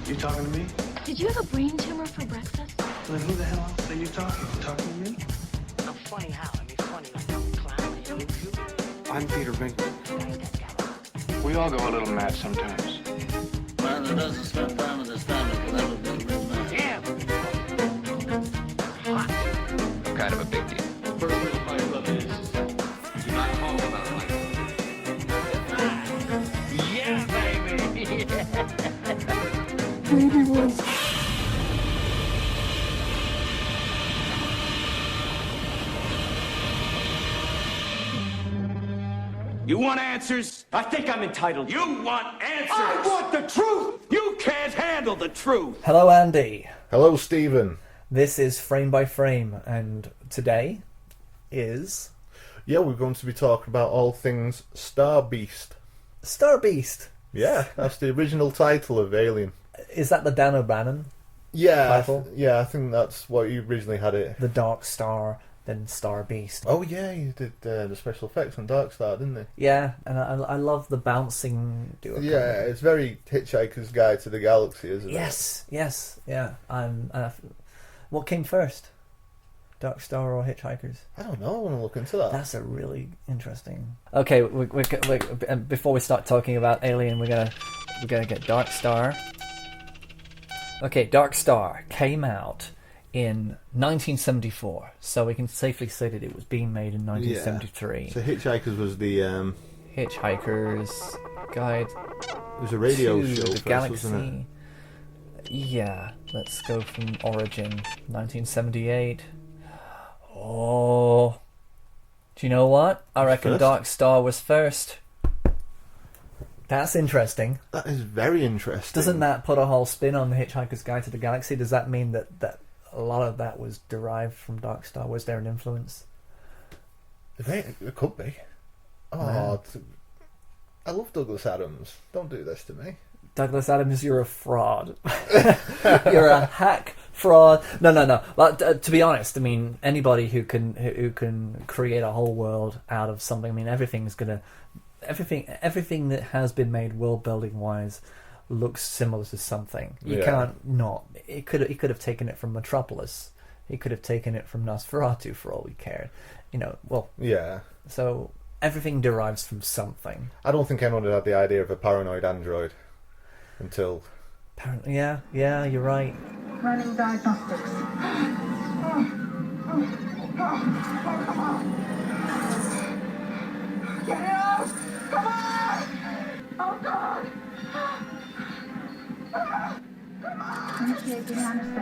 You talking to me? Did you have a brain tumor for breakfast? Then who the hell else are you talking? You talking to me? I'm funny how? I mean, funny like a clown. You I'm Peter Venkman. We all go a little mad sometimes. Man that doesn't spend time with his family can never be a real man. damn. I'm kind of a big deal. First rule of Fight Club is do not talk about Fight Club. Yeah, baby. You want answers? I think I'm entitled. You want answers? I want the truth! You can't handle the truth! Hello, Andy. Hello, Stephen. This is Frame by Frame, and today is Yeah, we're going to be talking about all things Star Beast. Star Beast. Yeah, that's the original title of Alien. Is that the Dan O'Bannon? Yeah, Title? I think that's what you originally had it. The Dark Star, then Star Beast. Oh yeah, you did the special effects on Dark Star, didn't they? Yeah, and I love the bouncing duo. Yeah, it's very Hitchhiker's Guide to the Galaxy, isn't it? Yes, yeah. What came first? Dark Star or Hitchhikers? I don't know, I want to look into that. That's a really interesting. Okay, before we start talking about Alien, we're gonna get Dark Star. Okay, Dark Star came out in 1974, so we can safely say that it was being made in 1973. Yeah. So Hitchhikers was the Hitchhiker's Guide it was a radio to show the first, Galaxy. wasn't it? Yeah, let's go from origin. 1978. Oh, do you know what? I reckon First? Dark Star was first. That's interesting. That is very interesting. Doesn't that put a whole spin on the Hitchhiker's Guide to the Galaxy? Does that mean that a lot of that was derived from Dark Star? Was there an influence? It could be. Oh, I love Douglas Adams. Don't do this to me. Douglas Adams, you're a fraud. You're a hack fraud. No. But to be honest, I mean, anybody who can create a whole world out of something. I mean, everything that has been made world building wise looks similar to something. You can't not. He could have taken it from Metropolis. He could have taken it from Nosferatu for all we cared. Yeah. So everything derives from something. I don't think anyone had the idea of a paranoid android until... Yeah, you're right. Running diagnostics. Get out! Come on! Oh God!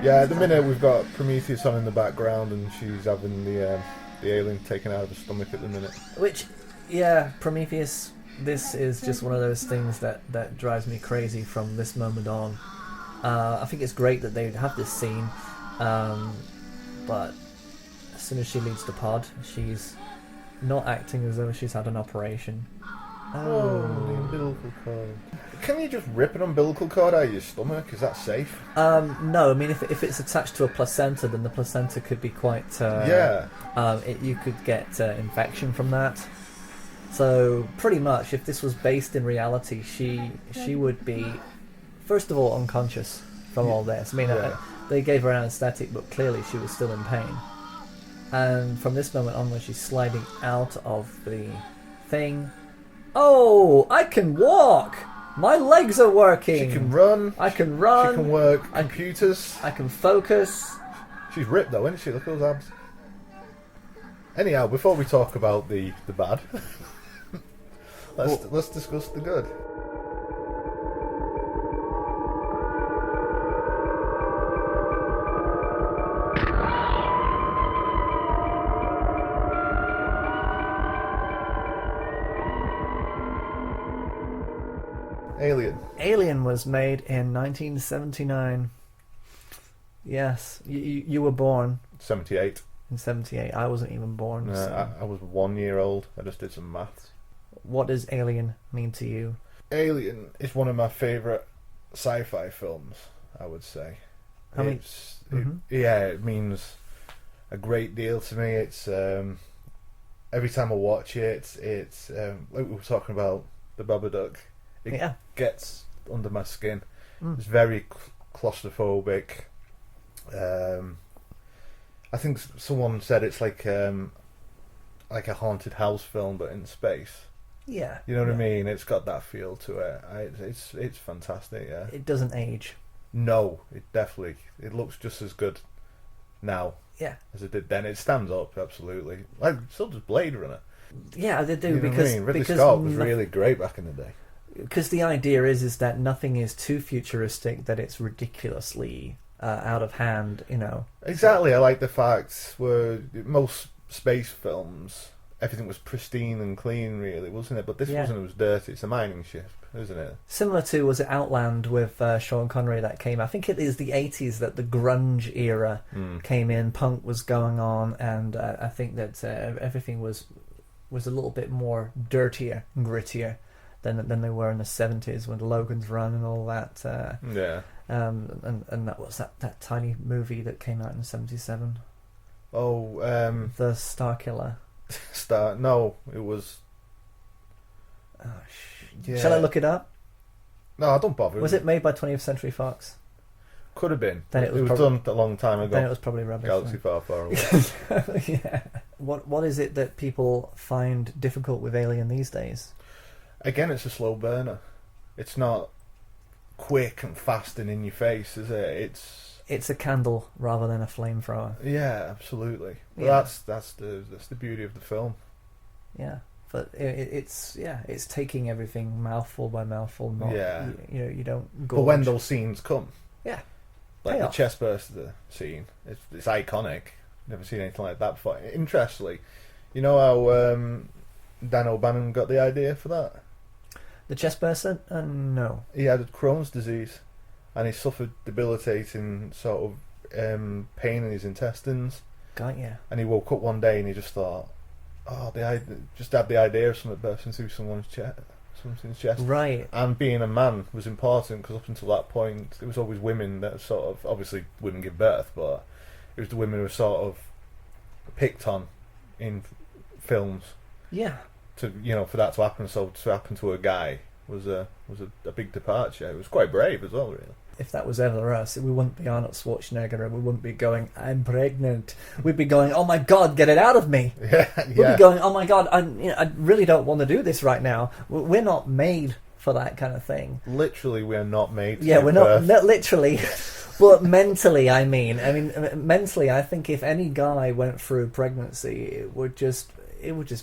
Yeah, at the minute we've got Prometheus on in the background and she's having the alien taken out of her stomach at the minute. Which, yeah, Prometheus, this is just one of those things that drives me crazy from this moment on. I think it's great that they have this scene, but as soon as she leaves the pod, she's not acting as though she's had an operation. Oh, the umbilical cord. Can you just rip an umbilical cord out of your stomach? Is that safe? No, I mean, if it's attached to a placenta, then the placenta could be quite... you could get infection from that. So, pretty much, if this was based in reality, she would be, first of all, unconscious from all this. I mean, they gave her anesthetic, but clearly she was still in pain. And from this moment on, when she's sliding out of the thing... Oh, I can walk! My legs are working! She can run. I can run. She can work computers. I can focus. She's ripped though, isn't she? Look at those abs. Anyhow, before we talk about the bad, let's discuss the good. Alien was made in 1979. Yes, you were born 78. in 78. I wasn't even born. So. I was 1 year old. I just did some maths. What does Alien mean to you? Alien is one of my favourite sci-fi films, I would say. It means a great deal to me. It's every time I watch it, it's like we were talking about the Babadook. It gets under my skin. It's very claustrophobic. I think someone said it's like a haunted house film, but in space. Yeah. You know what I mean? It's got that feel to it. It's fantastic. Yeah. It doesn't age. No, it looks just as good now. Yeah. As it did then. It stands up absolutely. Like so does Blade Runner. Yeah, they do, You know because what I mean? Ridley because Scott was really great back in the day. Because the idea is that nothing is too futuristic that it's ridiculously out of hand, you know. Exactly. I like the fact where most space films, everything was pristine and clean, really, wasn't it? But this wasn't. It was dirty. It's a mining ship, isn't it? Similar to, was it Outland with Sean Connery that came? I think it is the 80s that the grunge era came in. Punk was going on, and I think that everything was a little bit more dirtier and grittier than they were in the 70s when Logan's Run and all that. And that was that tiny movie that came out in 77. Oh, The Star Killer. No, it was. Yeah. Shall I look it up? No, don't bother. Was it made by 20th Century Fox? Could have been. Then it was done a long time ago. Then it was probably rubbish. Galaxy far, far away. Yeah. What is it that people find difficult with Alien these days? Again, it's a slow burner. It's not quick and fast and in your face, is it? It's a candle rather than a flamethrower. Yeah, absolutely. Well, Yeah. that's the beauty of the film. Yeah, but it's taking everything mouthful by mouthful. Not, you don't go. But when those scenes come, yeah, like payoff. the chest burster scene, it's iconic. Never seen anything like that before. Interestingly, you know how Dan O'Bannon got the idea for that? The chest burster? No. He had Crohn's disease, and he suffered debilitating sort of pain in his intestines. Got ya. And he woke up one day and he just thought, just had the idea of something bursting through someone's chest. Right. And being a man was important because up until that point, it was always women that sort of, obviously women give birth, but it was the women who were sort of picked on in films. Yeah. For that to happen, so to happen to a guy was a big departure. It was quite brave as well, really. If that was ever us, we wouldn't be Arnold Schwarzenegger, and we wouldn't be going, "I'm pregnant." We'd be going, "Oh my God, get it out of me!" Yeah. We'd be going, "Oh my God, I really don't want to do this right now." We're not made for that kind of thing. Literally, we're not made. Yeah, we're not literally, but mentally. I mean, mentally, I think if any guy went through pregnancy, it would just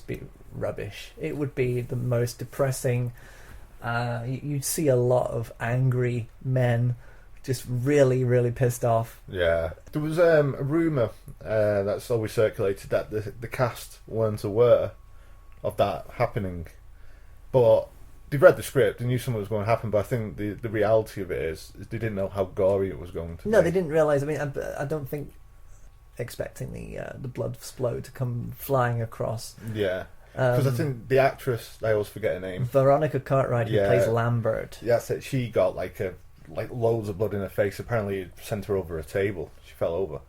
be rubbish. It would be the most depressing. You'd see a lot of angry men, just really, really pissed off. Yeah, there was a rumour that's always circulated that the cast weren't aware of that happening, but they read the script and knew something was going to happen. But I think the reality of it is they didn't know how gory it was going to be. No, they didn't realise. I mean, I don't think expecting the blood flow to come flying across. Yeah. Because I think the actress, I always forget her name. Veronica Cartwright, who plays Lambert. Yeah, that's it. She got like loads of blood in her face. Apparently, it sent her over a table. She fell over.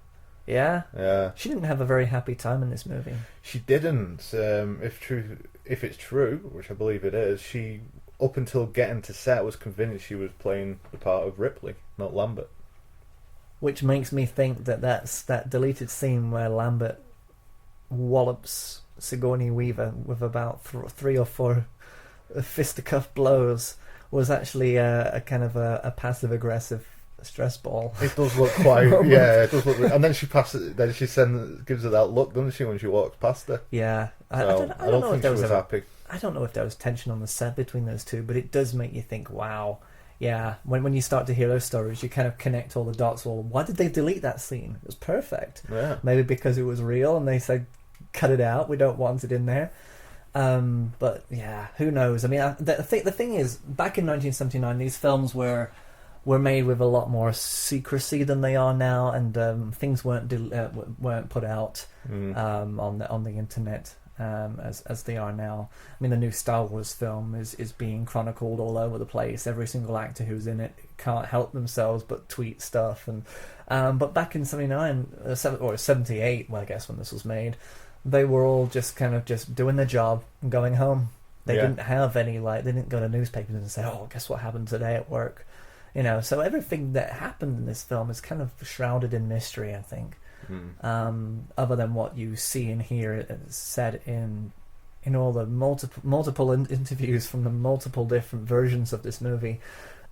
Yeah. Yeah. She didn't have a very happy time in this movie. She didn't. If it's true, which I believe it is, she up until getting to set was convinced she was playing the part of Ripley, not Lambert. Which makes me think that's that deleted scene where Lambert wallops Sigourney Weaver with about 3 or 4 fisticuff blows was actually a kind of a passive aggressive stress ball. It does look quite it does look. And then she passes. Then she gives her that look, doesn't she, when she walks past her? Yeah, I don't know think if she was happy. I don't know if there was tension on the set between those two, but it does make you think, wow. Yeah, when you start to hear those stories, you kind of connect all the dots. Well, why did they delete that scene? It was perfect. Yeah. Maybe because it was real and they said, cut it out, we don't want it in there. But yeah, who knows? I mean, the thing is, back in 1979, these films were made with a lot more secrecy than they are now, and things weren't put out on the internet as they are now. I mean, the new Star Wars film is being chronicled all over the place. Every single actor who's in it can't help themselves but tweet stuff. And but back in 79 or 78, well, I guess when this was made, they were all just kind of just doing their job and going home. They didn't have any, they didn't go to newspapers and say, "Oh, guess what happened today at work." So everything that happened in this film is kind of shrouded in mystery, I think. Other than what you see and hear said in all the multiple interviews from the multiple different versions of this movie,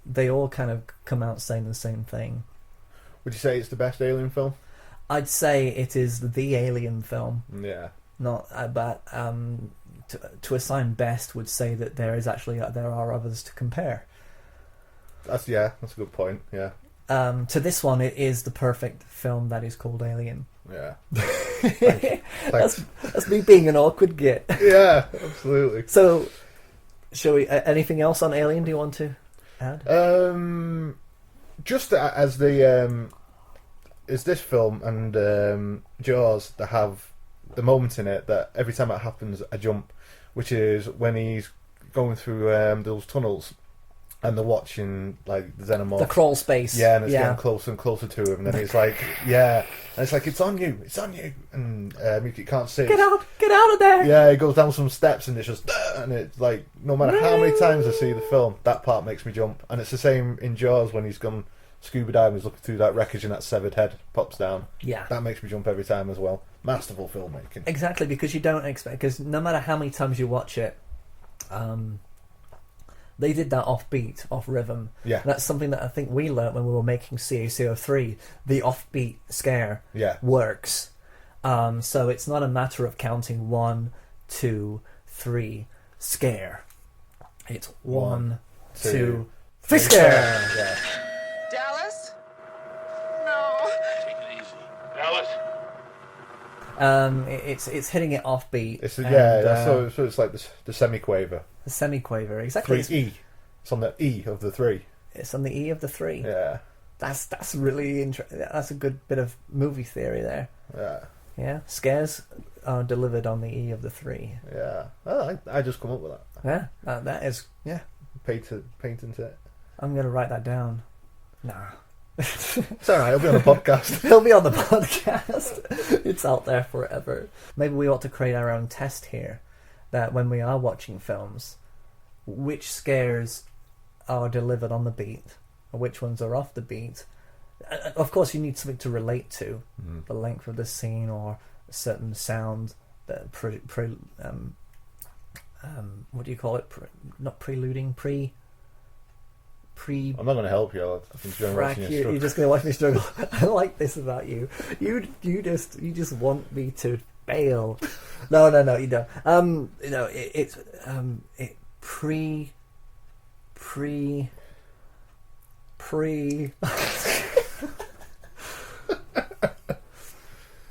they all kind of come out saying the same thing. Would you say it's the best Alien film? I'd say it is the Alien film. Yeah. Not, but to assign best would say that there are others to compare. That's a good point. Yeah. To this one, it is the perfect film that is called Alien. Yeah. Thanks. That's me being an awkward git. Yeah, absolutely. So, shall we? Anything else on Alien? Do you want to add? Just as this film and Jaws, that have the moment in it that every time it happens, I jump, which is when he's going through those tunnels. And they're watching, like, the xenomorph. The crawl space. Yeah, and it's getting closer and closer to him. And then he's like, and it's like, it's on you. And you can't see it. Get out of there. Yeah, he goes down some steps and it's just, and it's like, no matter how many times I see the film, that part makes me jump. And it's the same in Jaws when he's gone scuba diving, he's looking through that wreckage and that severed head pops down. Yeah. That makes me jump every time as well. Masterful filmmaking. Exactly, because you don't expect, because no matter how many times you watch it, they did that offbeat, off rhythm. Yeah. That's something that I think we learnt when we were making CACO3. The offbeat scare works. So it's not a matter of counting 1, 2, 3, scare. It's 1, 2, 3, scare! Yeah. Dallas? No. Take it easy. Dallas? It's hitting it offbeat. So it's like the semi-quaver. The semi-quaver, exactly. 3E. It's on the E of the 3. It's on the E of the 3. Yeah. That's really interesting. That's a good bit of movie theory there. Yeah. Yeah. Scares are delivered on the E of the 3. Yeah. Well, I just come up with that. Yeah. That is. Yeah. Patent it. I'm gonna write that down. Nah. It's alright, it'll be on the podcast. It'll be on the podcast. It's out there forever. Maybe we ought to create our own test here. That when we are watching films, which scares are delivered on the beat, or which ones are off the beat. Of course, you need something to relate to, the length of the scene or a certain sound that what do you call it? Not preluding, pre. I'm not going to help you. You're just going to watch me struggle. I like this about you. You just want me to fail. No, you don't. It's pre.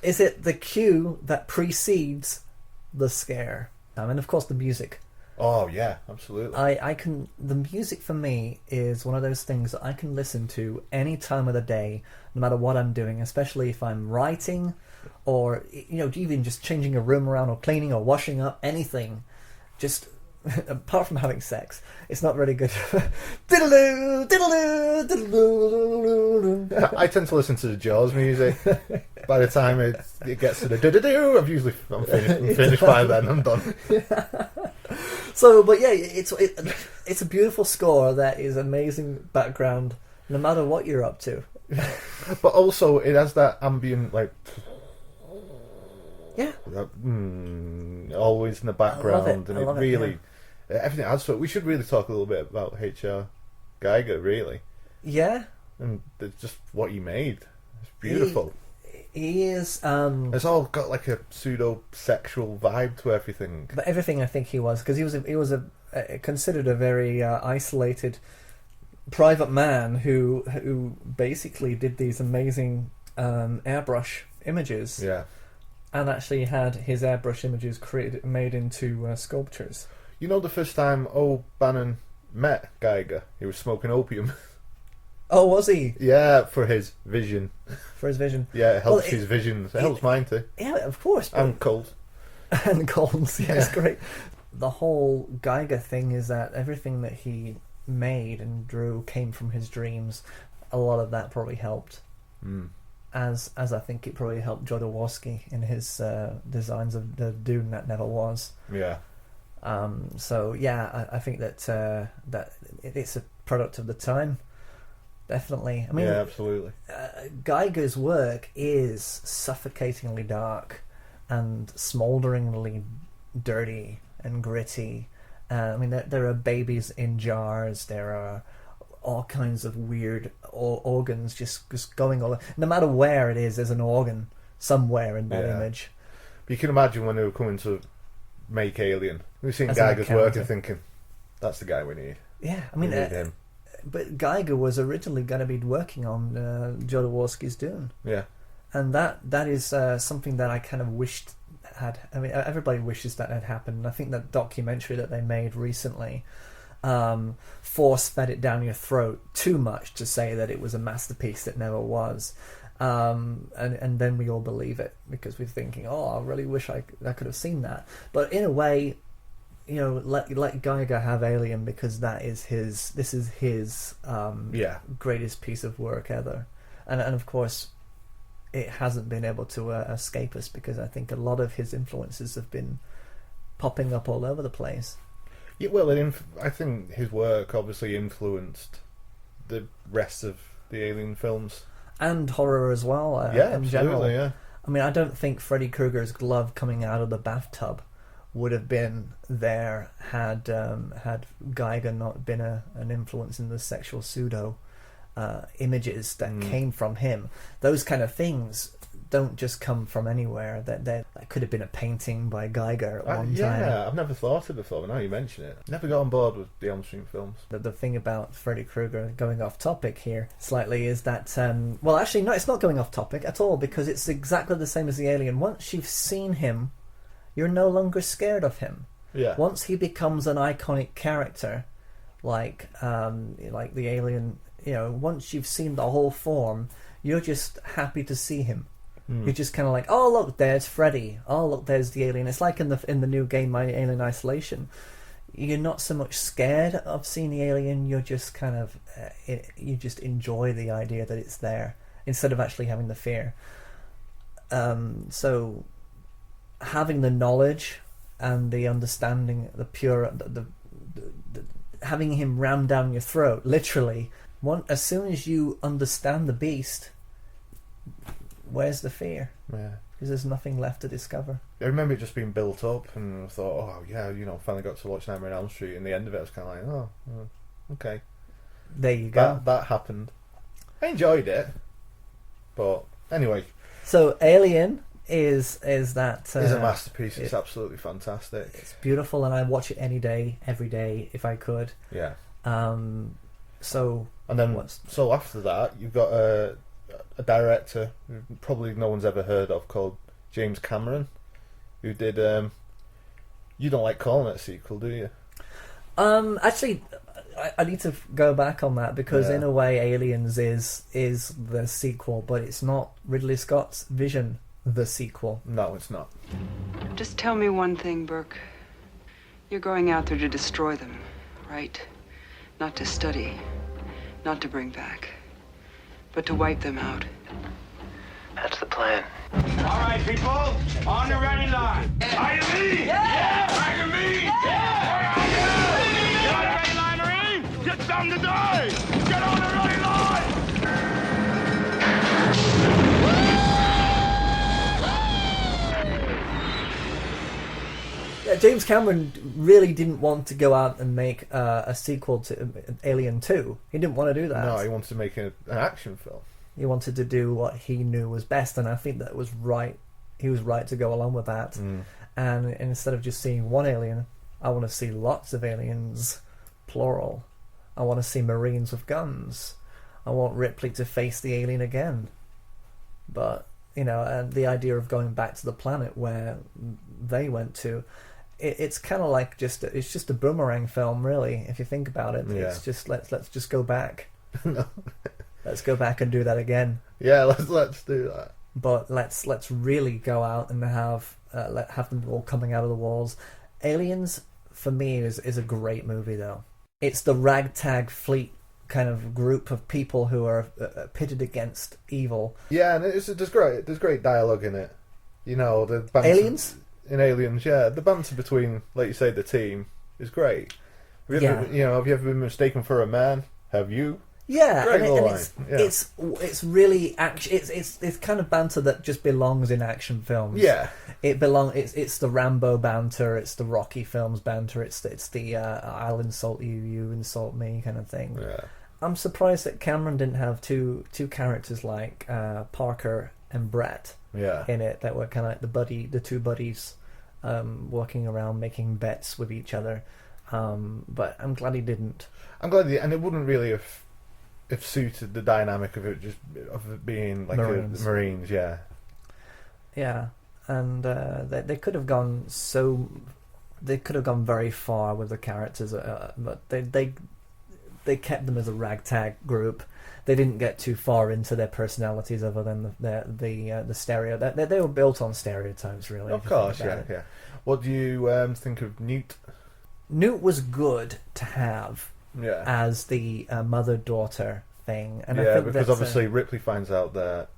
Is it the cue that precedes the scare? And of course the music. Oh yeah, absolutely. The music for me is one of those things that I can listen to any time of the day, no matter what I'm doing, especially if I'm writing or even just changing a room around or cleaning or washing up, anything. Just apart from having sex, it's not really good. I tend to listen to the Jaws music. By the time it gets to the do-do-do, I'm finished by then. I'm done. Yeah. So, but yeah, it's a beautiful score that is amazing background, no matter what you're up to. But also, it has that ambient, like, always in the background, and it really everything adds to it. We should really talk a little bit about H.R. Geiger, really. Yeah, and it's just what he made. It's beautiful. He is. It's all got like a pseudo-sexual vibe to everything. But everything, I think he was, because he was considered a very isolated private man who basically did these amazing airbrush images. Yeah. And actually had his airbrush images made into sculptures. You know, the first time O'Bannon met Geiger, he was smoking opium. Oh, was he? Yeah, for his vision. For his vision. Yeah, it helps his vision. It helps mine too. Yeah, of course. And cold. And colds, yeah, it's great. The whole Geiger thing is that everything that he made and drew came from his dreams. A lot of that probably helped. As I think it probably helped Jodorowsky in his designs of the Dune that never was. Yeah. So yeah, I think that that it's a product of the time. definitely. I mean, yeah, absolutely. Geiger's work is suffocatingly dark and smoulderingly dirty and gritty. I mean, there are babies in jars. There are all kinds of weird organs just going all. No matter where it is, there's an organ somewhere in that image. But you can imagine when they were coming to make Alien, we've seen As Geiger's an work accountant. and thinking, that's the guy we need. Yeah, I We mean, need him. but Geiger was originally going to be working on Jodorowsky's Dune. Yeah. And that is something that I kind of wished had. I mean, everybody wishes that had happened. And I think that documentary that they made recently force-fed it down your throat too much to say that it was a masterpiece that never was. And then we all believe it because we're thinking, oh, I really wish I could have seen that. But in a way, you know, let Geiger have Alien because this is his greatest piece of work ever. And of course, it hasn't been able to escape us because I think a lot of his influences have been popping up all over the place. Yeah, well, I think his work obviously influenced the rest of the Alien films. And horror as well, yeah, in absolutely, general. yeah. I mean, I don't think Freddy Krueger's glove coming out of the bathtub would have been there had Geiger not been an influence in the sexual pseudo images that came from him. Those kind of things don't just come from anywhere. That could have been a painting by Geiger at one time. Yeah, I've never thought of it before, but now you mention it. Never got on board with the Elm Street films. The thing about Freddy Krueger, going off topic here slightly, is that well, actually, no, it's not going off topic at all because it's exactly the same as the Alien. Once you've seen him, you're no longer scared of him. Yeah. Once he becomes an iconic character, like the Alien, you know, once you've seen the whole form, you're just happy to see him. You're just kind of like, oh look, there's Freddy. Oh look, there's the Alien. It's like in the new game, My Alien Isolation. You're not so much scared of seeing the Alien. You're just kind of you just enjoy the idea that it's there instead of actually having the fear. So having the knowledge and the understanding, the pure, the having him rammed down your throat, literally. As soon as you understand the beast, where's the fear? Yeah. Because there's nothing left to discover. I remember it just being built up, and I thought, oh yeah, you know, finally got to watch Nightmare on Elm Street, and the end of it, I was kind of like, oh, okay. There you go. That happened. I enjoyed it, but anyway. So Alien is that it's a masterpiece. It's absolutely fantastic. It's beautiful, and I watch it any day, every day, if I could. Yeah. So. And then, so after that, you've got a director who probably no one's ever heard of called James Cameron, who did you don't like calling it a sequel, do you? Actually, I need to go back on that because in a way Aliens is the sequel, but it's not Ridley Scott's vision the sequel. No, it's not. Just tell me one thing, Burke. You're going out there to destroy them, right? Not to study, not to bring back, but to wipe them out. That's the plan. All right, people, on the ready line. Are you me? Yeah! Are you me? Yeah! Are you? Get on the ready line, Marine! Get something to do! Get on the ready line! Yeah, James Cameron really didn't want to go out and make a sequel to Alien 2. He didn't want to do that. No, he wanted to make an action film. He wanted to do what he knew was best, and I think that was right. He was right to go along with that. And instead of just seeing one alien, I want to see lots of aliens, plural. I want to see Marines with guns. I want Ripley to face the alien again. But, you know, and the idea of going back to the planet where they went to, it's kind of like it's just a boomerang film, really, if you think about it. Yeah. It's just let's just go back. No. Let's go back and do that again. Yeah, let's do that. But let's really go out and have them all coming out of the walls. Aliens, for me, is a great movie, though. It's the ragtag fleet kind of group of people who are pitted against evil. Yeah, and there's great dialogue in it. You know, the banter Aliens? In Aliens, yeah, the banter between, like you say, the team is great. Have you ever been mistaken for a man? Have you? Yeah, Great and line. it's really action. It's kind of banter that just belongs in action films. Yeah, It's the Rambo banter. It's the Rocky films banter. It's the I'll insult you, you insult me kind of thing. Yeah. I'm surprised that Cameron didn't have two characters like Parker and Brett in it that were kind of like the two buddies walking around making bets with each other. But I'm glad he didn't. I'm glad and it wouldn't really have suited the dynamic of it being like Marines. Marines, yeah. Yeah, and they could have gone very far with the characters, but they kept them as a ragtag group. They didn't get too far into their personalities, other than the stereo. They were built on stereotypes, really. Of course, yeah. What do you think of Newt? Newt was good to have as the mother-daughter thing, and I think because obviously Ripley finds out that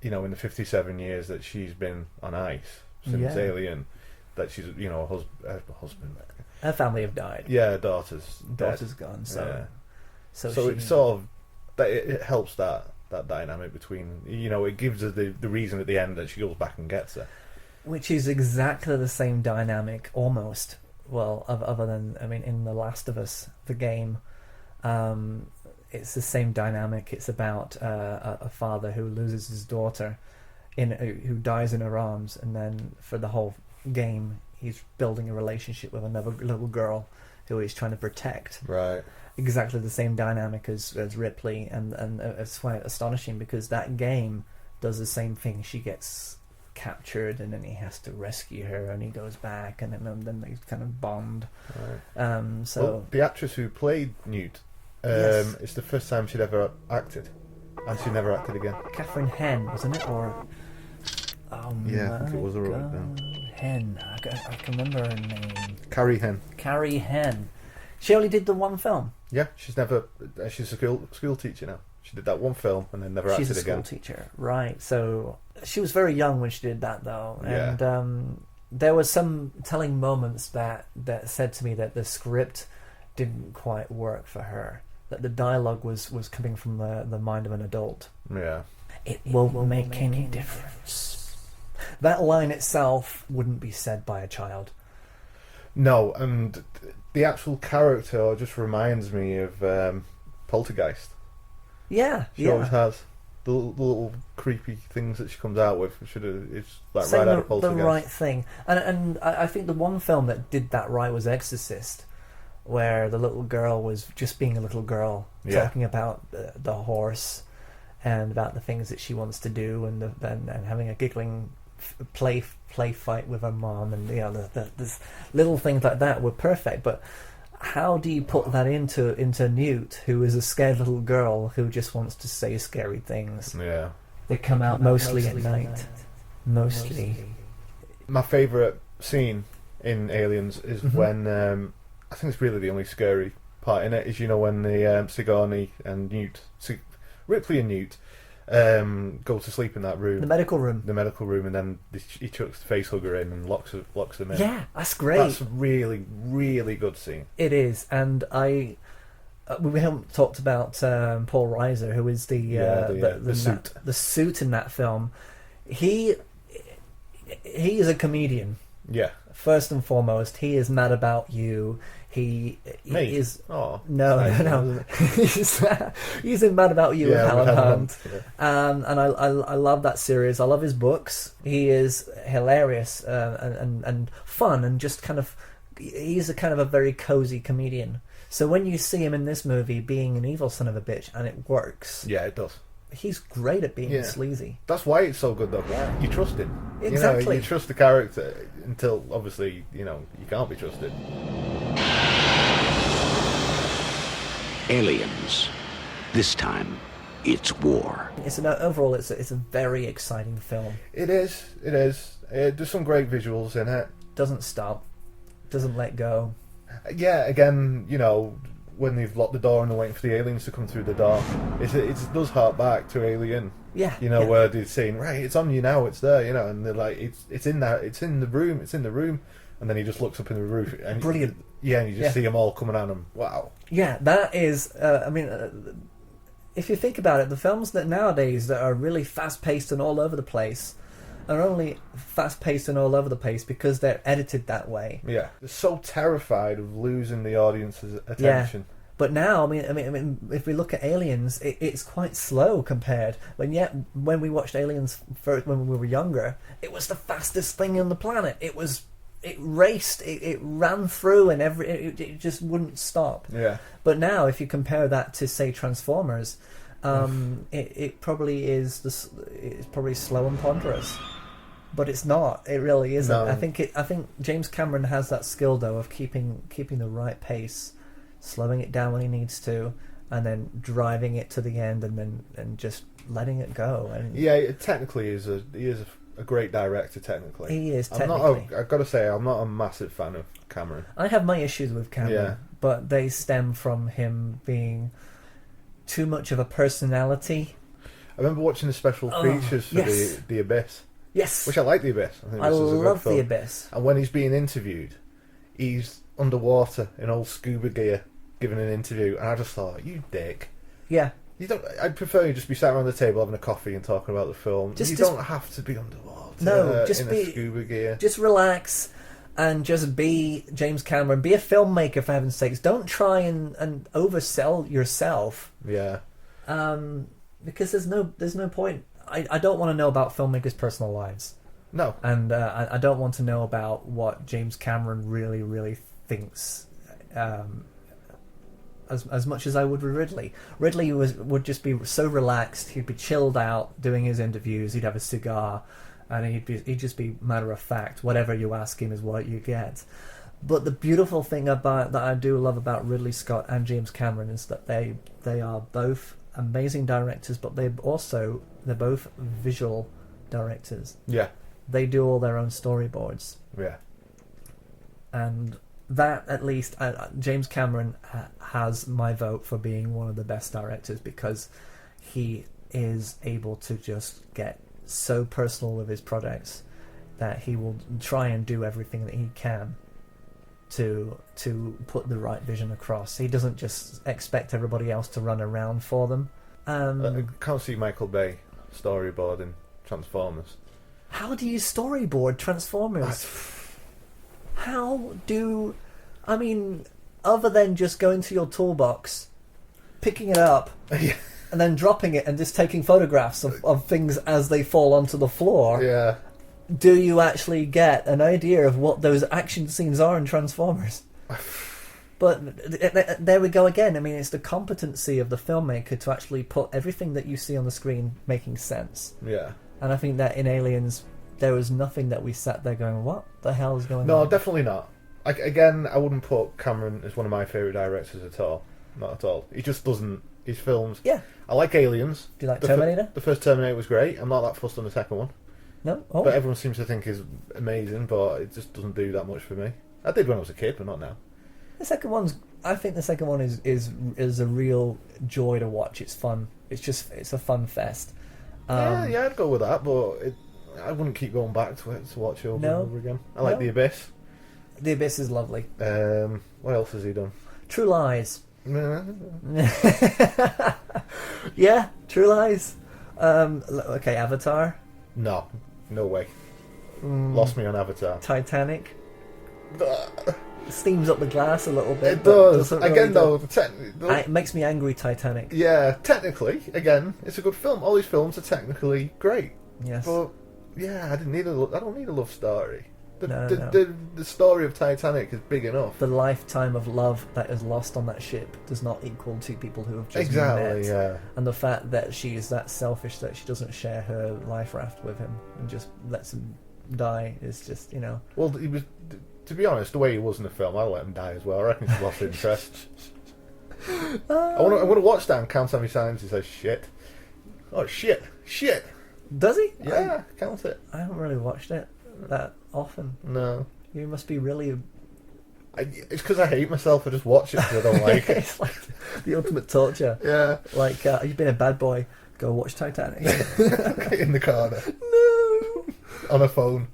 in the 57 years that she's been on ice since Alien, that she's her husband, her family have died. Yeah, daughter's gone. So it sort of it helps that dynamic between it gives her the reason at the end that she goes back and gets her, which is exactly the same dynamic almost. Well, other than in The Last of Us, the game, it's the same dynamic. It's about a father who loses his daughter, who dies in her arms, and then for the whole game, he's building a relationship with another little girl who he's trying to protect. Right. Exactly the same dynamic as Ripley, and it's quite astonishing because that game does the same thing. She gets captured, and then he has to rescue her, and he goes back, and then they kind of bond. Right. So the actress who played Newt, it's the first time she'd ever acted, and she never acted again. Catherine Henn, wasn't it? Or I think it was a Henn. I can remember her name. Carrie Henn. Carrie Henn. She only did the one film. Yeah, she's never. She's a school teacher now. She did that one film and then never acted again. She's a school teacher, right? So she was very young when she did that, though, and there were some telling moments that said to me that the script didn't quite work for her. That the dialogue was coming from the mind of an adult. Yeah, it won't make any difference. That line itself wouldn't be said by a child. No, and the actual character just reminds me of Poltergeist. Yeah, she always has the little creepy things that she comes out with. It's like saying right out of Poltergeist. The right thing, and I think the one film that did that right was Exorcist, where the little girl was just being a little girl, talking about the horse and about the things that she wants to do, and having a giggling play fight with her mom, and this little things like that were perfect. But how do you put that into Newt, who is a scared little girl who just wants to say scary things? Yeah, they come out mostly at night. Mostly. My favourite scene in Aliens is when I think it's really the only scary part in it is when the Sigourney and Ripley and Newt go to sleep in that room, the medical room, and then he chucks the face hugger in and locks them in. Yeah, that's great. That's a really, really good scene. It is, and we haven't talked about Paul Reiser, who is the suit. The suit in that film. He is a comedian. Yeah. First and foremost, he is mad about you. He is. Oh, no. He's in Mad About You with Helen Hunt. Yeah. And I love that series. I love his books. He is hilarious and fun, and just kind of. He's a kind of a very cozy comedian. So when you see him in this movie being an evil son of a bitch, and it works. Yeah, it does. He's great at being sleazy. That's why it's so good, though. Yeah. You trust him. Exactly. You trust the character until, obviously, you can't be trusted. Aliens. This time, it's war. Overall, it's a very exciting film. It is. There's some great visuals in it. Doesn't stop. Doesn't let go. Yeah, again, when they've locked the door and they're waiting for the aliens to come through the door, it does hark back to Alien. Yeah. Where they're saying, right, it's on you now, it's there, and they're like, it's in there, it's in the room, and then he just looks up in the roof. And brilliant. And you just see them all coming at him. Wow. Yeah, that is, if you think about it, the films that nowadays that are really fast-paced and all over the place are only fast-paced and all over the place because they're edited that way. Yeah, they're so terrified of losing the audience's attention. Yeah. But now, I mean, if we look at Aliens, it's quite slow compared. But yet, when we watched Aliens first, when we were younger, it was the fastest thing on the planet. It raced, it ran through, and it just wouldn't stop. Yeah. But now, if you compare that to, say, Transformers, it probably is it's probably slow and ponderous. But it's not. It really isn't. No. I think James Cameron has that skill though of keeping the right pace, slowing it down when he needs to, and then driving it to the end, and just letting it go. And yeah, technically he is a great director. Technically, he is. Technically, I've got to say, I'm not a massive fan of Cameron. I have my issues with Cameron, but they stem from him being too much of a personality. I remember watching the special features for the Abyss. Yes, which I like the Abyss. I think I love the Abyss. And when he's being interviewed, he's underwater in old scuba gear, giving an interview, and I just thought, you dick. Yeah. You don't. I'd prefer you just be sat around the table having a coffee and talking about the film. You don't have to be underwater. No, just in be a scuba gear. Just relax and just be James Cameron. Be a filmmaker, for heaven's sakes. Don't try and oversell yourself. Yeah. Because there's no point. I don't want to know about filmmakers' personal lives. No. And I don't want to know about what James Cameron really, really thinks. As much as I would with Ridley. Ridley would just be so relaxed. He'd be chilled out doing his interviews. He'd have a cigar, and he'd just be matter of fact. Whatever you ask him is what you get. But the beautiful thing that I do love about Ridley Scott and James Cameron is that they are both amazing directors, but they're both visual directors. Yeah. They do all their own storyboards. Yeah. And that, at least, James Cameron has my vote for being one of the best directors, because he is able to just get so personal with his projects that he will try and do everything that he can to put the right vision across. He doesn't just expect everybody else to run around for them. I can't see Michael Bay storyboarding Transformers. How do you storyboard Transformers? Other than just going to your toolbox, picking it up, and then dropping it and just taking photographs of things as they fall onto the floor. Yeah. Do you actually get an idea of what those action scenes are in Transformers? But there we go again. I mean, it's the competency of the filmmaker to actually put everything that you see on the screen making sense. Yeah. And I think that in Aliens, there was nothing that we sat there going, what the hell is going on? No, definitely not. Again, I wouldn't put Cameron as one of my favourite directors at all. Not at all. He just doesn't... His films... Yeah. I like Aliens. Do you like Terminator? The first Terminator was great. I'm not that fussed on the second one. No? Oh. But everyone seems to think is amazing, but it just doesn't do that much for me. I did when I was a kid, but not now. I think the second one is a real joy to watch. It's fun. It's a fun fest. Yeah, I'd go with that, but I wouldn't keep going back to it to watch it over and over again. I like The Abyss. The Abyss is lovely. What else has he done? True Lies. Yeah, True Lies. Okay, Avatar. No way. Lost me on Avatar. Titanic. Steams up the glass a little bit. It does. Again, though, it makes me angry. Titanic. Yeah, technically, again, it's a good film. All these films are technically great. Yes. But yeah, I don't need a love story. No. The story of Titanic is big enough. The lifetime of love that is lost on that ship does not equal two people who have just met. Yeah. And the fact that she is that selfish that she doesn't share her life raft with him and just lets him die is just, Well, he was. To be honest, the way he was in the film, I'd let him die as well. I reckon he's lost interest. I want to watch that and count how many times he says shit. Oh, shit. Does he? Yeah, count it. I haven't really watched it that often. No. You must be really... It's because I hate myself. I just watch it because I don't like it. It's like the ultimate torture. Yeah. Like, you've been a bad boy, go watch Titanic. In the corner. No. On a phone.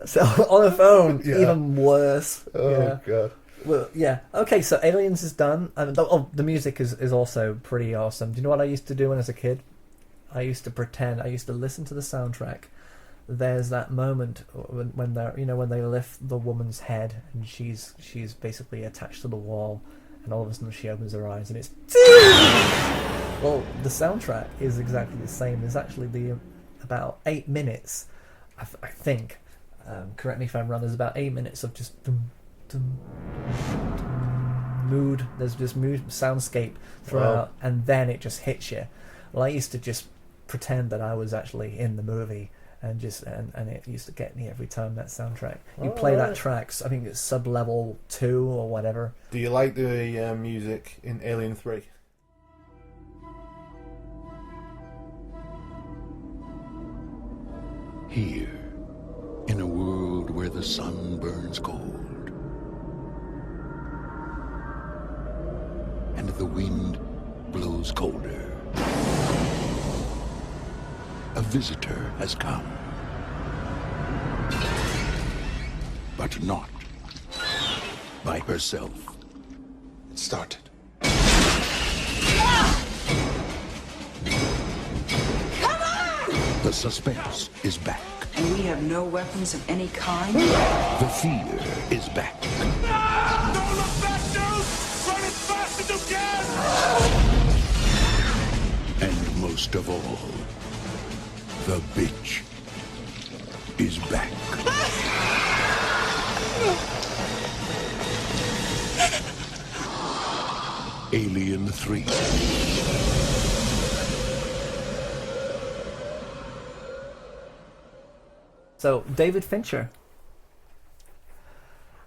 So on a phone, even worse. Oh, God. Well, yeah. Okay, so Aliens is done. And the music is also pretty awesome. Do you know what I used to do when I was a kid? I used to listen to the soundtrack. There's that moment when they lift the woman's head and she's basically attached to the wall, and all of a sudden she opens her eyes and it's well, the soundtrack is exactly the same. There's actually about 8 minutes, I think. Correct me if I'm wrong. There's about 8 minutes of just mood. There's just mood soundscape throughout, and then it just hits you. Well, I used to just pretend that I was actually in the movie, and it used to get me every time, that soundtrack. You play that track, I think it's sub-level 2 or whatever. Do you like the music in Alien 3? Here, in a world where the sun burns cold and the wind blows colder, a visitor has come. But not by herself. It started. The suspense is back. And we have no weapons of any kind? The fear is back. Ah! Don't look back, dude! Run as fast as you can! And most of all, the bitch is back. Alien 3. So, David Fincher.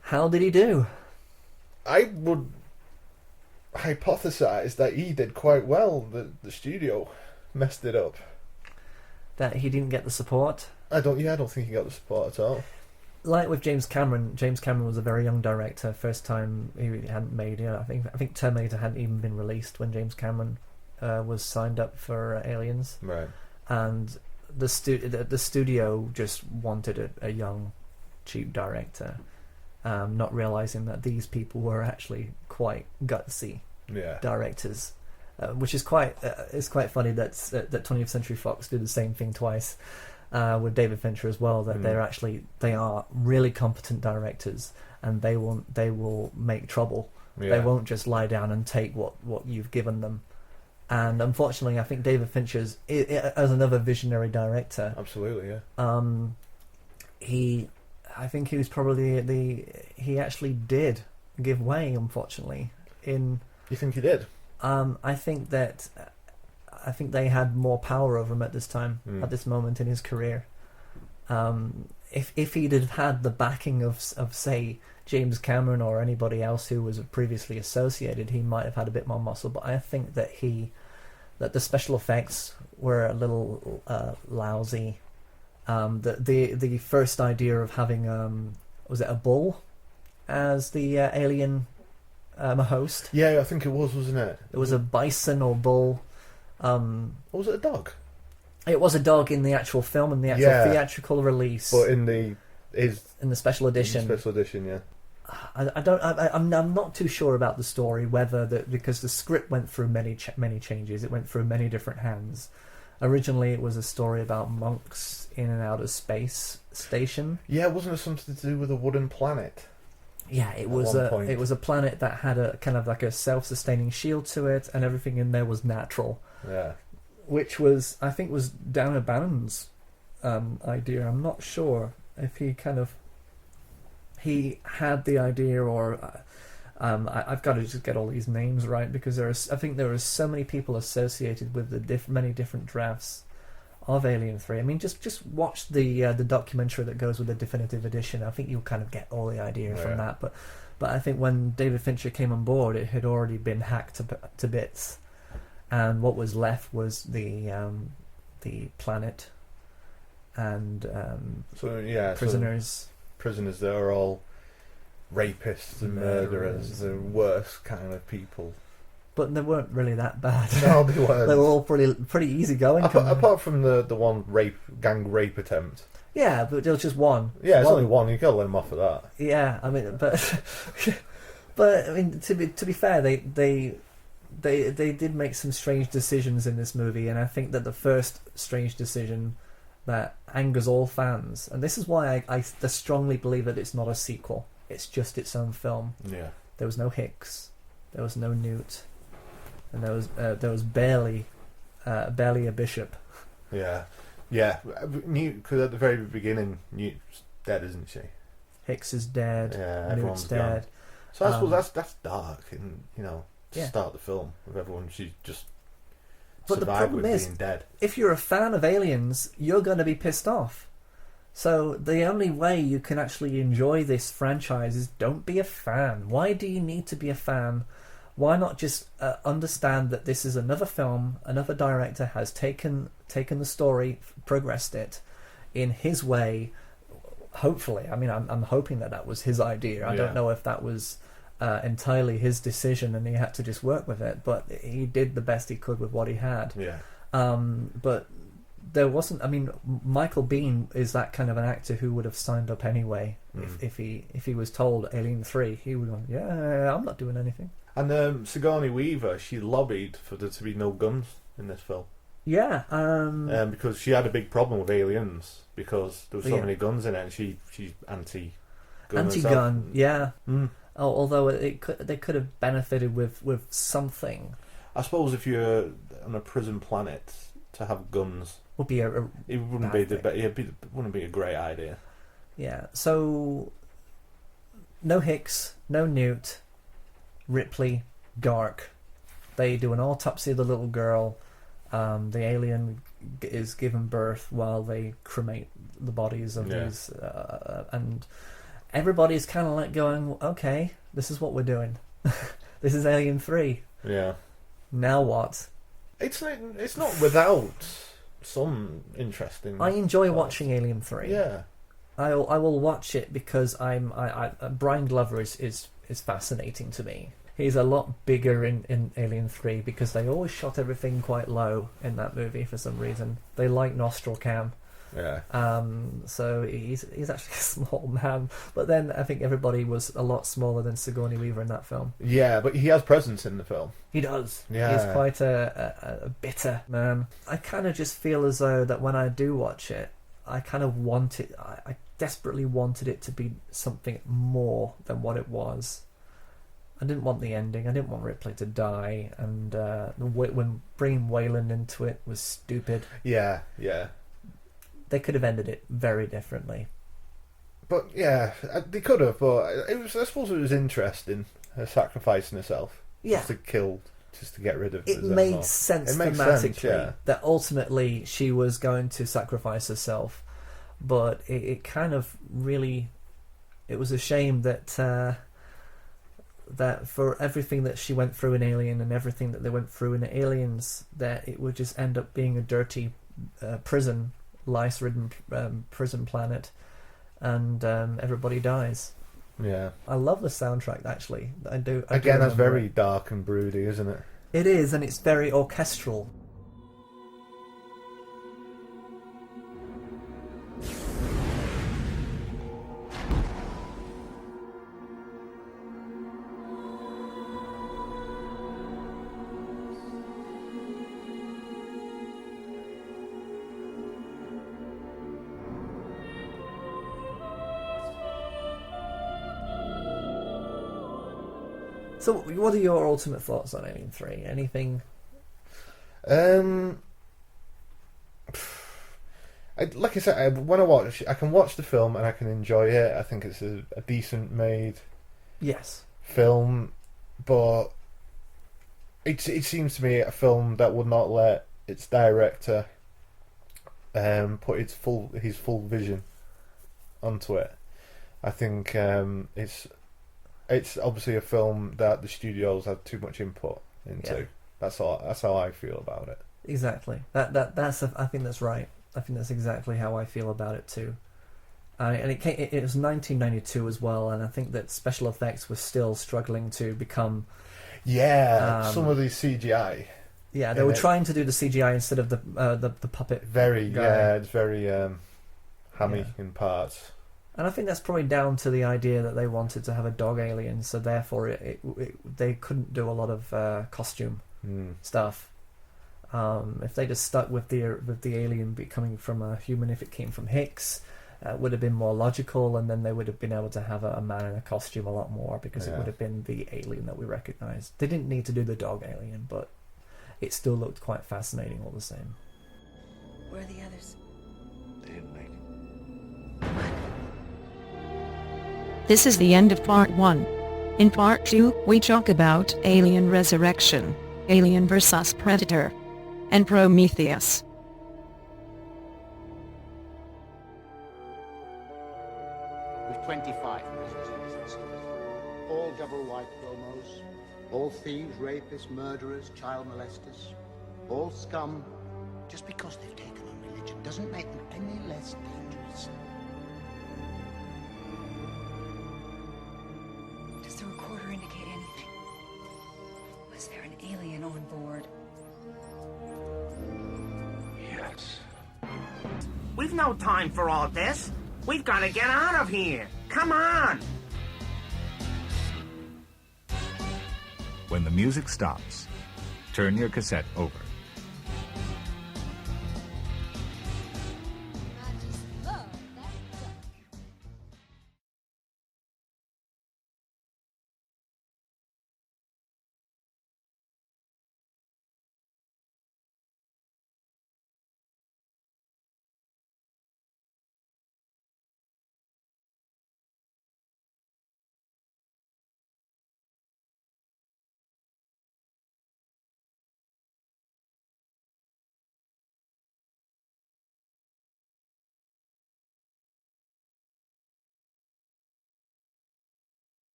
How did he do? I would hypothesize that he did quite well. The studio messed it up. That he didn't get the support? I don't think he got the support at all. Like with James Cameron was a very young director. First time he hadn't made. I think Terminator hadn't even been released when James Cameron was signed up for Aliens. Right. And the studio just wanted a young, cheap director, not realizing that these people were actually quite gutsy directors, which is quite funny that 20th Century Fox did the same thing twice with David Fincher as well. That they are really competent directors, and they will make trouble. They won't just lie down and take what you've given them. And unfortunately, I think David Fincher, as another visionary director, absolutely, yeah. I think he was probably he actually did give way. Unfortunately, You think he did? I think they had more power over him at this time, at this moment in his career. If he'd have had the backing of say James Cameron or anybody else who was previously associated, he might have had a bit more muscle. But I think that the special effects were a little lousy. The first idea of having was it a bull as the alien host? Yeah, I think it was, wasn't it? It was a bison or bull. Or was it a dog? It was a dog in the actual film, in the actual theatrical release. But in the special edition. Yeah. I'm not too sure about the story, because the script went through many changes. It went through many different hands. Originally, it was a story about monks in an outer space station. Yeah, wasn't it something to do with a wooden planet? Yeah, it was a planet that had a kind of like a self-sustaining shield to it, and everything in there was natural. Yeah. Which was, I think, was Dan O'Bannon's idea. I'm not sure if he had the idea, or I've got to just get all these names right, because I think there are so many people associated with the many different drafts of Alien 3. I mean, just watch the documentary that goes with the definitive edition. I think you'll kind of get all the idea from that. But I think when David Fincher came on board, it had already been hacked to bits, and what was left was the planet and prisoners. Prisoners that are all rapists and murderers, the worst kind of people. But they weren't really that bad. No, they weren't. They were all pretty easygoing. Apart from the one gang rape attempt. Yeah, but there was just one. Yeah, it's only one. You gotta let them off of that. Yeah, I mean, but But I mean, to be fair, they did make some strange decisions in this movie, and I think that the first strange decision that angers all fans, and this is why I strongly believe that it's not a sequel. It's just its own film. Yeah. There was no Hicks, there was no Newt, and there was barely a bishop. Yeah, yeah. Newt, because at the very beginning, Newt's dead, isn't she? Hicks is dead. Yeah, Newt's everyone's dead. gone. So I suppose that's dark, and to Yeah. start the film with everyone, she just But the survived problem with is, being dead. if you're a fan of Aliens, you're going to be pissed off. So the only way you can actually enjoy this franchise is don't be a fan. Why do you need to be a fan? Why not just understand that this is another film, another director has taken the story, progressed it in his way. Hopefully, I mean, I'm hoping that was his idea. I don't know if that was entirely his decision and he had to just work with it, but he did the best he could with what he had. Yeah. But there wasn't. I mean, Michael Biehn is that kind of an actor who would have signed up anyway if he was told Alien 3, he would have gone, yeah, I'm not doing anything. And Sigourney Weaver, she lobbied for there to be no guns in this film. Yeah. Because she had a big problem with Aliens because there were so many guns in it, and she's anti-gun. Anti-gun, yeah. Although they could have benefited with something. I suppose if you're on a prison planet, to have guns would be it wouldn't be a great idea. Yeah. So no Hicks, no Newt, Ripley, Gark. They do an autopsy of the little girl. The alien is given birth while they cremate the bodies of these, and everybody's kind of like going, okay, this is what we're doing. This is Alien 3. Yeah. Now what? It's not without some interesting. I enjoy watching Alien 3. Yeah. I will watch it because Brian Glover is fascinating to me. He's a lot bigger in Alien 3 because they always shot everything quite low in that movie for some reason. They like nostril cam. Yeah. So he's actually a small man, but then I think everybody was a lot smaller than Sigourney Weaver in that film. Yeah, but he has presence in the film. He does. Yeah. He's quite a bitter man. I kind of just feel as though that when I do watch it, I kind of want it. I desperately wanted it to be something more than what it was. I didn't want the ending. I didn't want Ripley to die, and when bringing Wayland into it was stupid. Yeah, yeah. They could have ended it very differently. But yeah, they could have. But it was. I suppose it was interesting. Her sacrificing herself. Yeah. Just to get rid of. It made sense thematically that ultimately she was going to sacrifice herself, but it kind of really. It was a shame that. That for everything that she went through in Alien and everything that they went through in Aliens, that it would just end up being a dirty prison, lice-ridden prison planet, and everybody dies. Yeah. I love the soundtrack, actually. I do. Again, that's very dark and broody, isn't it? It is, and it's very orchestral. So, what are your ultimate thoughts on Alien 3? Anything? Like I said, when I watch, I can watch the film and I can enjoy it. I think it's a decent made film, but it seems to me a film that would not let its director put his full vision onto it. I think it's obviously a film that the studios had too much input into. Yeah. That's how I feel about it. Exactly. That's I think that's right. I think that's exactly how I feel about it too. And it was 1992 as well, and I think that special effects were still struggling to become. Yeah, some of these CGI. Yeah, they were trying to do the CGI instead of the puppet. It's very hammy in parts. And I think that's probably down to the idea that they wanted to have a dog alien, so therefore they couldn't do a lot of costume stuff. If they just stuck with the alien coming from a human, if it came from Hicks, it would have been more logical, and then they would have been able to have a man in a costume a lot more, because it would have been the alien that we recognised. They didn't need to do the dog alien, but it still looked quite fascinating all the same. Where are the others? They didn't make it. This is the end of part 1. In part 2, we talk about Alien Resurrection, Alien vs. Predator, and Prometheus. With 25 prisoners in custody. All double white chromos. All thieves, rapists, murderers, child molesters. All scum. Just because they've taken on religion doesn't make them any less dangerous. Does the recorder indicate anything? Was there an alien on board? Yes. We've no time for all this. We've got to get out of here. Come on! When the music stops, turn your cassette over.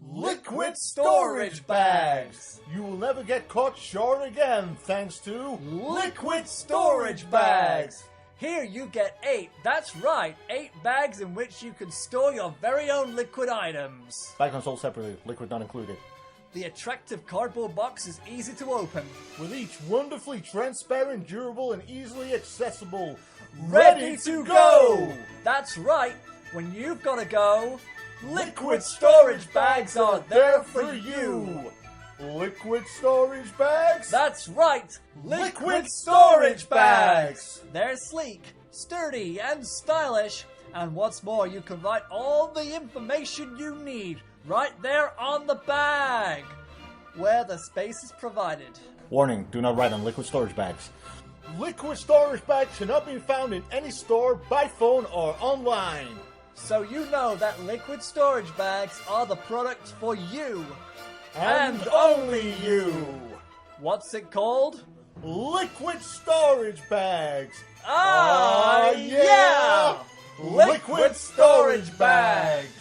Liquid storage bags! You will never get caught short again thanks to liquid storage bags! Here you get 8, that's right, 8 bags in which you can store your very own liquid items. Bag on sold separately, liquid not included. The attractive cardboard box is easy to open. With each wonderfully transparent, durable, and easily accessible. Ready to go! That's right, when you've got to go, liquid storage bags are there for you! Liquid storage bags? That's right! Liquid storage bags! They're sleek, sturdy, and stylish. And what's more, you can write all the information you need right there on the bag, where the space is provided. Warning, do not write on liquid storage bags. Liquid storage bags cannot be found in any store, by phone, or online. So you know that liquid storage bags are the product for you. And only you! What's it called? Liquid storage bags! Ah, yeah! Liquid storage bags!